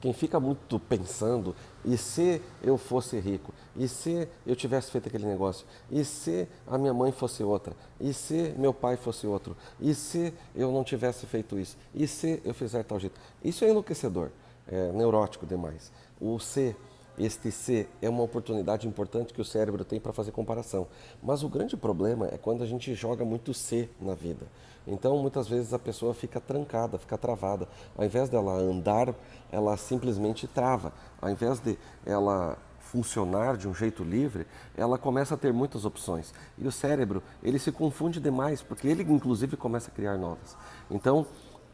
Quem fica muito pensando, e se eu fosse rico? E se eu tivesse feito aquele negócio? E se a minha mãe fosse outra? E se meu pai fosse outro? E se eu não tivesse feito isso? E se eu fizer tal jeito? Isso é enlouquecedor, é neurótico demais. O se, este se, é uma oportunidade importante que o cérebro tem para fazer comparação. Mas o grande problema é quando a gente joga muito se na vida. Então, muitas vezes a pessoa fica trancada, fica travada. Ao invés dela andar, ela simplesmente trava. Ao invés de ela funcionar de um jeito livre, ela começa a ter muitas opções. E o cérebro, ele se confunde demais, porque ele inclusive começa a criar novas. Então,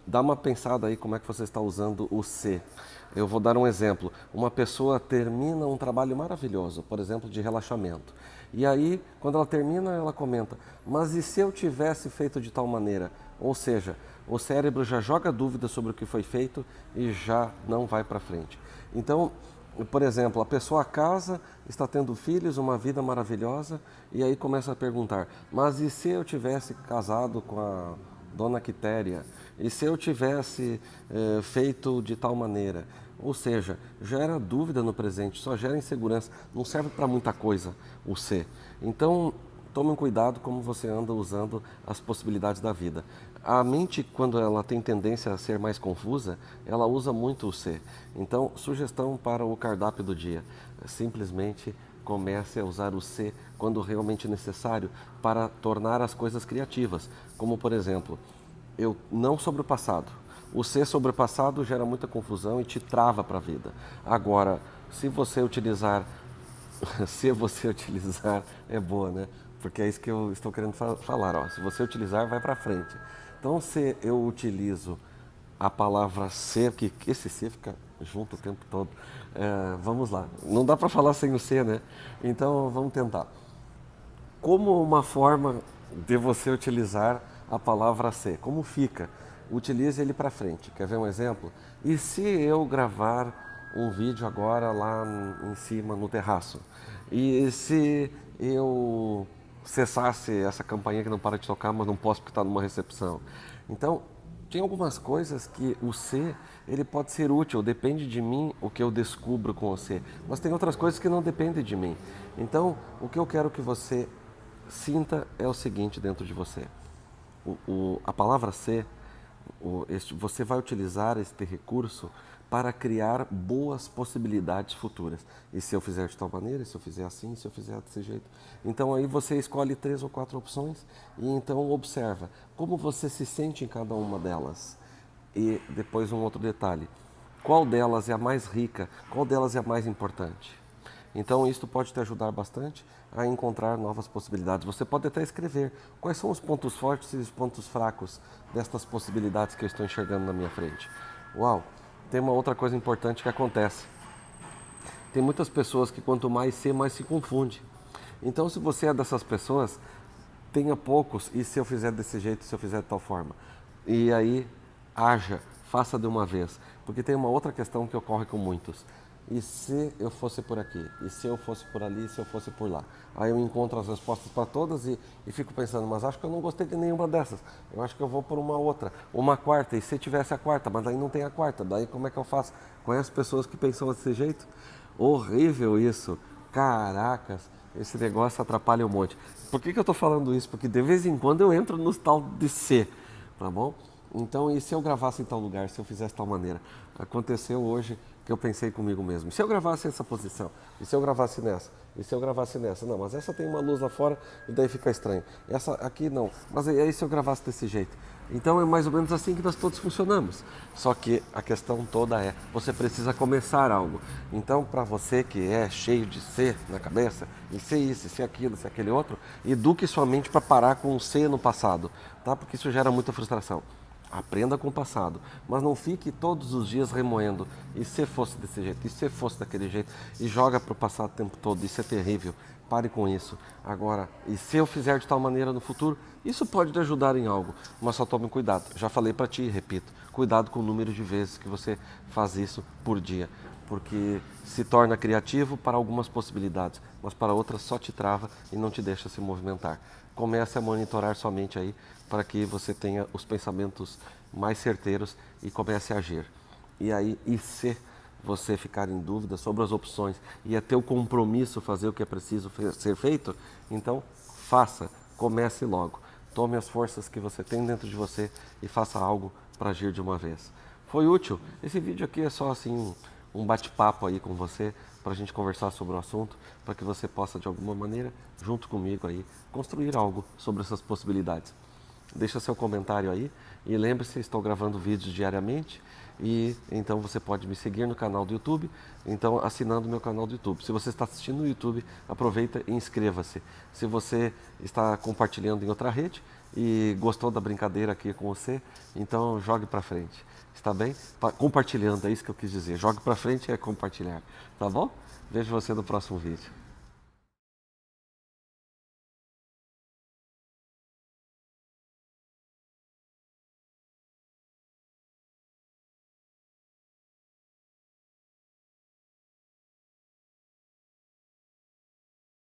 dá uma pensada aí como é que você está usando o se. Eu vou dar um exemplo. Uma pessoa termina um trabalho maravilhoso, por exemplo, de relaxamento. E aí, quando ela termina, ela comenta: mas e se eu tivesse feito de tal maneira? Ou seja, o cérebro já joga dúvidas sobre o que foi feito e já não vai para frente. Então, por exemplo, a pessoa casa, está tendo filhos, uma vida maravilhosa, e aí começa a perguntar: mas e se eu tivesse casado com a Dona Quitéria? E se eu tivesse feito de tal maneira? Ou seja, gera dúvida no presente, só gera insegurança, não serve para muita coisa o ser. Então, tome cuidado como você anda usando as possibilidades da vida. A mente, quando ela tem tendência a ser mais confusa, ela usa muito o ser. Então, sugestão para o cardápio do dia: simplesmente comece a usar o ser quando realmente necessário para tornar as coisas criativas. Como, por exemplo, eu não sobre o passado. O ser sobre o passado gera muita confusão e te trava para a vida. Agora, se você utilizar, se você utilizar, é boa, né? Porque é isso que eu estou querendo falar. Ó. Se você utilizar, vai para frente. Então, se eu utilizo a palavra ser, que esse ser fica junto o tempo todo. Vamos lá. Não dá para falar sem o ser, né? Então, vamos tentar. Como uma forma de você utilizar a palavra ser. Como fica? Utilize ele para frente. Quer ver um exemplo? E se eu gravar um vídeo agora lá em cima no terraço? E se eu cessasse essa campainha que não para de tocar, mas não posso porque está numa recepção? Então, tem algumas coisas que o ser, ele pode ser útil, depende de mim o que eu descubro com o ser. Mas tem outras coisas que não dependem de mim. Então, o que eu quero que você sinta é o seguinte dentro de você. A palavra ser, você vai utilizar este recurso para criar boas possibilidades futuras. E se eu fizer de tal maneira, se eu fizer assim, se eu fizer desse jeito. Então aí você escolhe 3 ou 4 opções e então observa como você se sente em cada uma delas. E depois um outro detalhe: qual delas é a mais rica, qual delas é a mais importante. Então, isso pode te ajudar bastante a encontrar novas possibilidades. Você pode até escrever quais são os pontos fortes e os pontos fracos destas possibilidades que eu estou enxergando na minha frente. Uau! Tem uma outra coisa importante que acontece. Tem muitas pessoas que quanto mais ser, mais se confunde. Então, se você é dessas pessoas, tenha poucos e se eu fizer desse jeito, se eu fizer de tal forma. E aí, haja, faça de uma vez. Porque tem uma outra questão que ocorre com muitos. E se eu fosse por aqui? E se eu fosse por ali? E se eu fosse por lá? Aí eu encontro as respostas para todas e fico pensando, mas acho que eu não gostei de nenhuma dessas. Eu acho que eu vou por uma outra, uma quarta. E se tivesse a quarta? Mas aí não tem a quarta. Daí como é que eu faço? Conhece pessoas que pensam desse jeito? Horrível isso. Caracas, esse negócio atrapalha um monte. Por que eu estou falando isso? Porque de vez em quando eu entro no tal de ser, tá bom? Então, e se eu gravasse em tal lugar, se eu fizesse de tal maneira? Aconteceu hoje que eu pensei comigo mesmo. E se eu gravasse essa posição? E se eu gravasse nessa? E se eu gravasse nessa? Não, mas essa tem uma luz lá fora e daí fica estranho. Essa aqui não. Mas e aí se eu gravasse desse jeito? Então é mais ou menos assim que nós todos funcionamos. Só que a questão toda é, você precisa começar algo. Então, para você que é cheio de ser na cabeça, e ser isso, e ser aquilo, e ser aquele outro, eduque sua mente para parar com o ser no passado, tá? Porque isso gera muita frustração. Aprenda com o passado, mas não fique todos os dias remoendo. E se fosse desse jeito, e se fosse daquele jeito, e joga para o passado o tempo todo, isso é terrível. Pare com isso. Agora, e se eu fizer de tal maneira no futuro, isso pode te ajudar em algo, mas só tome cuidado. Já falei para ti e repito, cuidado com o número de vezes que você faz isso por dia, porque se torna criativo para algumas possibilidades, mas para outras só te trava e não te deixa se movimentar. Comece a monitorar sua mente aí para que você tenha os pensamentos mais certeiros e comece a agir. E aí, e se você ficar em dúvida sobre as opções e é ter o compromisso fazer o que é preciso ser feito, então faça, comece logo. Tome as forças que você tem dentro de você e faça algo para agir de uma vez. Foi útil? Esse vídeo aqui é só assim um bate-papo aí com você para a gente conversar sobre o assunto, para que você possa de alguma maneira, junto comigo aí, construir algo sobre essas possibilidades. Deixa seu comentário aí e lembre-se, estou gravando vídeos diariamente e então você pode me seguir no canal do YouTube, então assinando meu canal do YouTube. Se você está assistindo no YouTube, aproveita e inscreva-se. Se você está compartilhando em outra rede e gostou da brincadeira aqui com você, então jogue para frente. Está bem? Compartilhando, é isso que eu quis dizer. Jogue para frente é compartilhar. Tá bom? Vejo você no próximo vídeo.